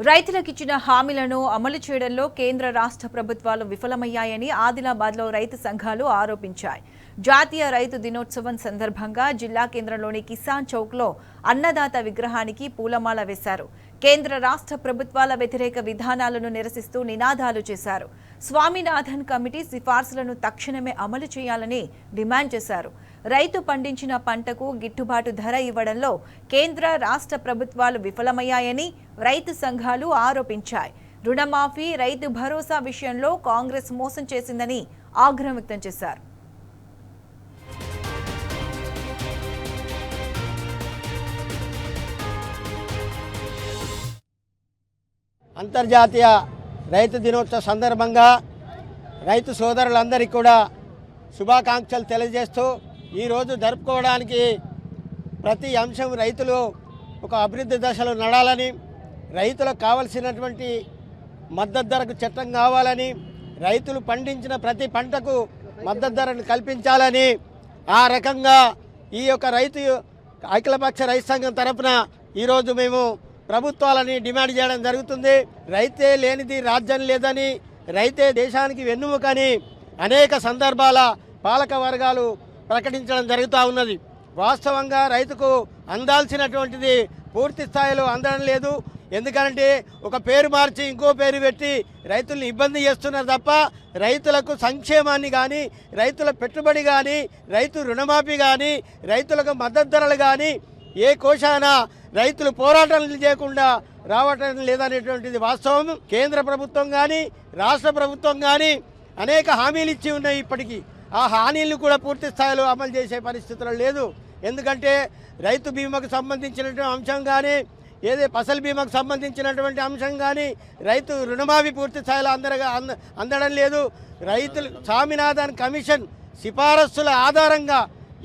రైతులకు ఇచ్చిన హామీలను అమలు చేయడంలో కేంద్ర రాష్ట్ర ప్రభుత్వాలు విఫలమయ్యాయని ఆదిలాబాద్లో రైతు సంఘాలు ఆరోపించాయి. జాతీయ రైతు దినోత్సవం సందర్భంగా జిల్లా కేంద్రంలోని కిసాన్ చౌక్లో అన్నదాత విగ్రహానికి పూలమాల వేశారు. కేంద్ర రాష్ట్ర ప్రభుత్వాల వ్యతిరేక విధానాలను నిరసిస్తూ నినాదాలు చేశారు. స్వామినాథన్ కమిటీ సిఫార్సులను తక్షణమే అమలు చేయాలని డిమాండ్ చేశారు. రైతు పండించిన పంటకు గిట్టుబాటు ధర ఇవ్వడంలో కేంద్ర రాష్ట్ర ప్రభుత్వాలు విఫలమయ్యాయని రైతు సంఘాలు ఆరోపించాయి. రుణమాఫీ, రైతు భరోసా విషయంలో కాంగ్రెస్ మోసం చేసిందని ఆగ్రహం వ్యక్తం చేశారు. అంతర్జాతీయ రైతు దినోత్సవ సందర్భంగా రైతు సోదరులందరికీ కూడా శుభాకాంక్షలు తెలియజేస్తూ ఈరోజు జరుపుకోవడానికి ప్రతి అంశం రైతులు ఒక అభివృద్ధి దశలో నడాలని, రైతులకు కావలసినటువంటి మద్దతు ధరకు చట్టం కావాలని, రైతులు పండించిన ప్రతి పంటకు మద్దతు ధరను కల్పించాలని, ఆ రకంగా ఈ యొక్క రైతు అఖిలపక్ష రైతు సంఘం తరఫున ఈరోజు మేము ప్రభుత్వాలని డిమాండ్ చేయడం జరుగుతుంది. రైతే లేనిది రాజ్యం లేదని, రైతే దేశానికి వెన్నుముకని అనేక సందర్భాల పాలక వర్గాలు ప్రకటించడం జరుగుతూ ఉన్నది. వాస్తవంగా రైతుకు అందాల్సినటువంటిది పూర్తి స్థాయిలో అందడం లేదు. ఎందుకంటే ఒక పేరు మార్చి ఇంకో పేరు పెట్టి రైతుల్ని ఇబ్బంది చేస్తున్నారు తప్ప రైతులకు సంక్షేమాన్ని కానీ, రైతుల పెట్టుబడి కానీ, రైతు రుణమాఫీ కానీ, రైతులకు మద్దతు ధరలు కానీ ఏ కోశాన రైతులు పోరాటాలు చేయకుండా రావటం లేదనేటువంటిది వాస్తవం. కేంద్ర ప్రభుత్వం కానీ, రాష్ట్ర ప్రభుత్వం కానీ అనేక హామీలు ఇచ్చి ఉన్నాయి. ఇప్పటికీ ఆ హామీలను కూడా పూర్తి స్థాయిలో అమలు చేసే పరిస్థితులు లేదు. ఎందుకంటే రైతు బీమాకు సంబంధించినటువంటి అంశం కానీ, ఏదే ఫసల్ బీమాకు సంబంధించినటువంటి అంశం కానీ, రైతు రుణమాఫీ పూర్తి స్థాయిలో అందడం లేదు. రైతులు స్వామినాథన్ కమిషన్ సిఫారసుల ఆధారంగా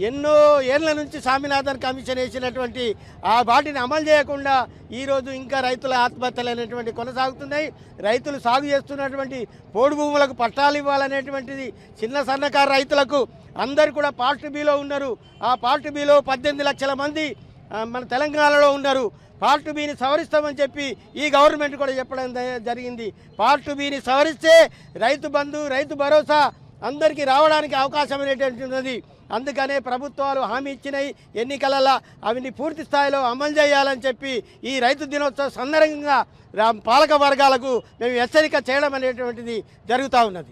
ఎన్నో ఏళ్ల నుంచి స్వామినాథన్ కమిషన్ వేసినటువంటి ఆ వాటిని అమలు చేయకుండా ఈరోజు ఇంకా రైతుల ఆత్మహత్యలు అనేటువంటి కొనసాగుతున్నాయి. రైతులు సాగు చేస్తున్నటువంటి పోడు భూములకు పట్టాలు ఇవ్వాలనేటువంటిది చిన్న సన్నకారు రైతులకు అందరు కూడా పార్ట్ బిలో ఉన్నారు. ఆ పార్ట్ బిలో 18 లక్షల మంది మన తెలంగాణలో ఉన్నారు. పార్ట్ బిని సవరిస్తామని చెప్పి ఈ గవర్నమెంట్ కూడా చెప్పడం జరిగింది. పార్ట్ బిని సవరిస్తే రైతు బంధు, రైతు భరోసా అందరికీ రావడానికి అవకాశం అనేటువంటి ఉన్నది. అందుకనే ప్రభుత్వాలు హామీ ఇచ్చినాయి ఎన్నికలలో అవిని పూర్తి స్థాయిలో అమలు చేయాలని చెప్పి ఈ రైతు దినోత్సవ సందర్భంగా పాలక వర్గాలకు మేము హెచ్చరిక చేయడం అనేటువంటిది జరుగుతూ ఉన్నది.